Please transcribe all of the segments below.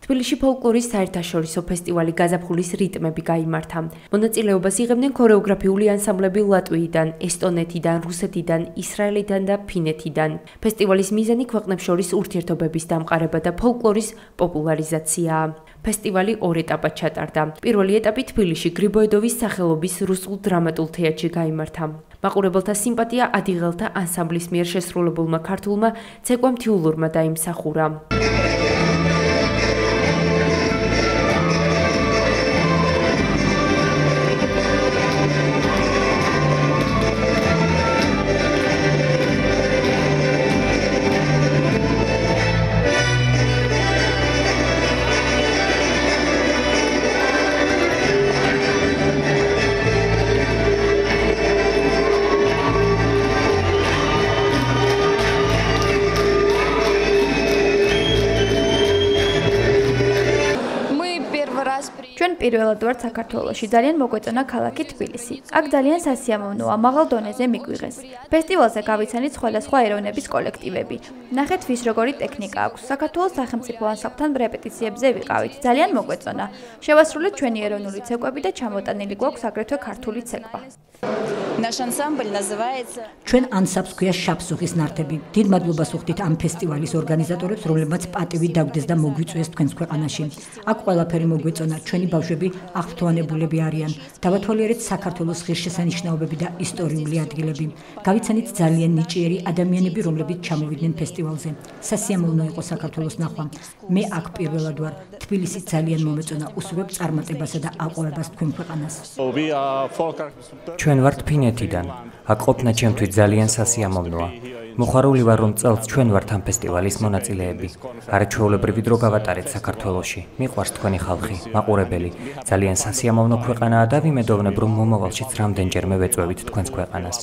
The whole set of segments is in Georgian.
თბილისში ფოლკლორის საერთაშორისო ფესტივალი გაზაფხულის რიტმები გაიმართა. მონაწილეობას იღებდნენ ქორეოგრაფიული ანსამბლები ლატვიიდან, ესტონეთიდან, რუსეთიდან, ისრაელიდან და ფინეთიდან. ფესტივალის მიზანი ქვეყნებს შორის ურთიერთობების დამყარება და ფოლკლორის პოპულარიზაციაა. ფესტივალი ორ ეტაპად ჩატარდა. პირველი ეტაპი თბილისში გრიბოედოვის სახელობის რუსულ დრამატულ თეატრში გაიმართა. მაყურებელთა სიმპათია ადიღელთა ანსამბლის მიერ შესრულებულმა ქართულმა ცეკვა მთიულურმა დაიმსახურა. ჩვენ პირველად ვართ საქართველოში, ძალიან მოგვეწონა ქალაქი თბილისი. აქ ძალიან სასიამოვნოა, მაღალ დონეზე მიგვიღეს. ფესტივალზე გავიცანით სხვადასხვა ეროვნების კოლექტივები. ნახეთ ვის როგორი ტექნიკა აქვს. საქართველოს სახელმწიფო ანსამბლთან რეპეტიციებზე ვიყავით. ძალიან მოგვეწონა. შევასრულეთ ჩვენი ეროვნული ცეკვები და ჩამოტანილი გვაქვს აგრეთვე ქართული ცეკვა. ჩვენ ანსამბლს გვია შაბსუღის ნართები. დიდ მადლობას ვუხდით ამ ფესტივალის ორგანიზატორებს, რომლებმაც პატივი დაგვდეს და მოგვიწვიეს თქვენს ქვეყანაში. აქ ყველაფერი მოგვეწონა, ჩვენი ბავშვები აღფრთოვანებულები არიან. დავათვალიერეთ საქართველოს ღირსშესანიშნაობები და ისტორიული ადგილები. გავიცანით ძალიან ნიჭიერი ადამიანები, რომლებიც ჩამოვიდნენ ფესტივალზე. სასიამოვნო იყო საქართველოს ნახვა. მე აქ პირველად ვარ. თბილისი ძალიან მომეწონა. უსურვებ წარმატებასა და აყვავებას თქვენ ქვეყანას. ჩვენ ვართ ფინეთიდან. აქ ყოფნა ჩემთვის ძალიან სასიამოვნოა. მოხარული ვარ, რომ წელს ჩვენ ვართ ამ ფესტივალის მონაწილეები. არაჩვეულებრივი დრო გავატარეთ საქართველოში. მიყვარს თქვენი ხალხი, მაყურებელი. ძალიან სასიამოვნო ქვეყანაა და ვიმედოვნებ, რომ მომავალშიც რამდენჯერმე ვეწვევით თქვენს ქვეყანას.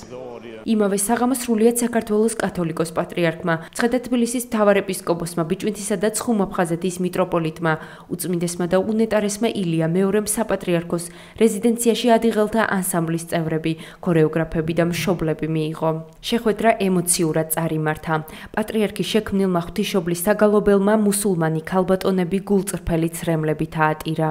იმავე საღამოს სრულიად საქართველოს კათოლიკოს პატრიარქმა, მცხეთა-თბილისის მთავარეპისკოპოსმა, ბიჭვინთისა და ცხუმ-აფხაზეთის მიტროპოლიტმა, უწმინდესმა და უნეტარესმა ილია მეორემ საპატრიარქოს რეზიდენციაში ადიღელთა ანსამბლის წევრები, ქორეოგრაფები და მშობლები მიიღო. შეხვედრა ემოციურად წარიმართა. პატრიარქის შექმნილმა ღვთისმშობლის საგალობელმა მუსულმანი ქალბატონები გულწრფელი ცრემლებით აატირა.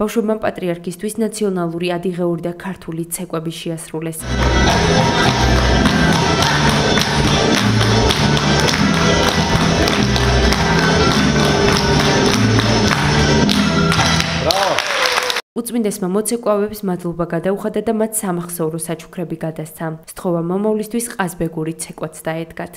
ბავშვებმა პატრიარქისთვის ნაციონალური, ადიღეური და ქართული ცეკვები შეასრულეს. უწმინდესმა მოცეკვავებს მადლობა გადაუხადა და მათ სამახსოვრო საჩუქრები გადასცა. სთხოვა მომავლისთვის ყაზბეგური ცეკვაც დაედგათ.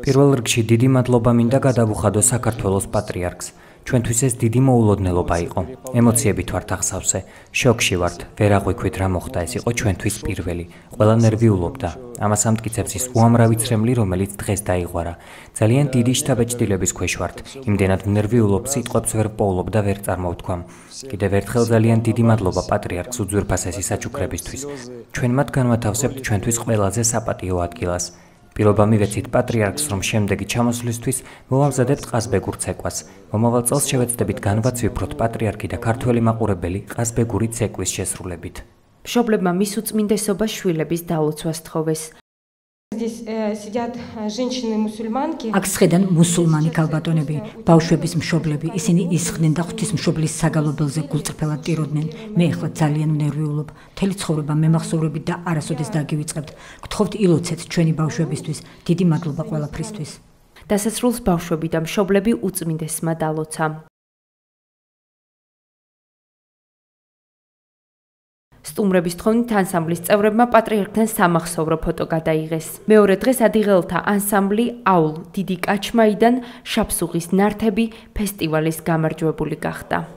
პირველ რიგში დიდი მადლობა მინდა გადავუხადო საქართველოს პატრიარქს. ჩვენთვის ეს დიდი მოულოდნელობა იყო. ემოციებით ვართ ახსავსე, შოკში ვართ, ვერ აღვიქვით რა მოხდა, ეს იყო ჩვენთვის პირველი. ყველა ნერვიულობდა. ამას ამტკიცებს ის უამრავი ცრემლი, რომელიც დღეს დაიღვარა. ძალიან დიდი შთაბეჭდილების ქვეშ ვართ. იმდენად ვნერვიულობ, სიტყვებს ვერ ვპოვლობ და ვერ წარმოვთქვამ. კიდევ ერთხელ ძალიან დიდი მადლობა პატრიარქს უძვირფასესი საჩუქრებისთვის. ჩვენ მათ განვათავსებთ ჩვენთვის ყველაზე საპატიო ადგილას. პირობა მივეცით პატრიარქს, რომ შემდეგი ჩამოსვლისთვის მოვამზადებთ ყაზბეგურ ცეკვას. მომავალ წელს შევეცდებით განვაცვიფროთ პატრიარქი და ქართველი მაყურებელი ყაზბეგური ცეკვის შესრულებით. მშობლებმა მის უწმინდესობას შვილების დალოცვას თხოვეს. აქ სხედან მუსულმანი ქალბატონები, ბავშვების მშობლები, ისინი ისხდნენ და ღვთისმშობლის საგალობელზე გულწრფელად ტიროდნენ. მე ახლა ძალიან ვნერვიულობ. მთელი ცხოვრება მემახსოვრებით და არასოდეს დაგივიწყებთ. გთხოვთ ილოცეთ ჩვენი ბავშვებისთვის. დიდი მადლობა ყველაფრისთვის. დასასრულს ბავშვები და მშობლები უწმინდესმა დალოცა. სტუმრების თხოვნით ანსამბლის წევრებმა პატრიარქთან სამახსოვრო ფოტო გადაიღეს. მეორე დღეს ადიღელთა ანსამბლი აულ დიდი კაჩმაიდან შაბსუღის ნართები ფესტივალის გამარჯვებული გახდა.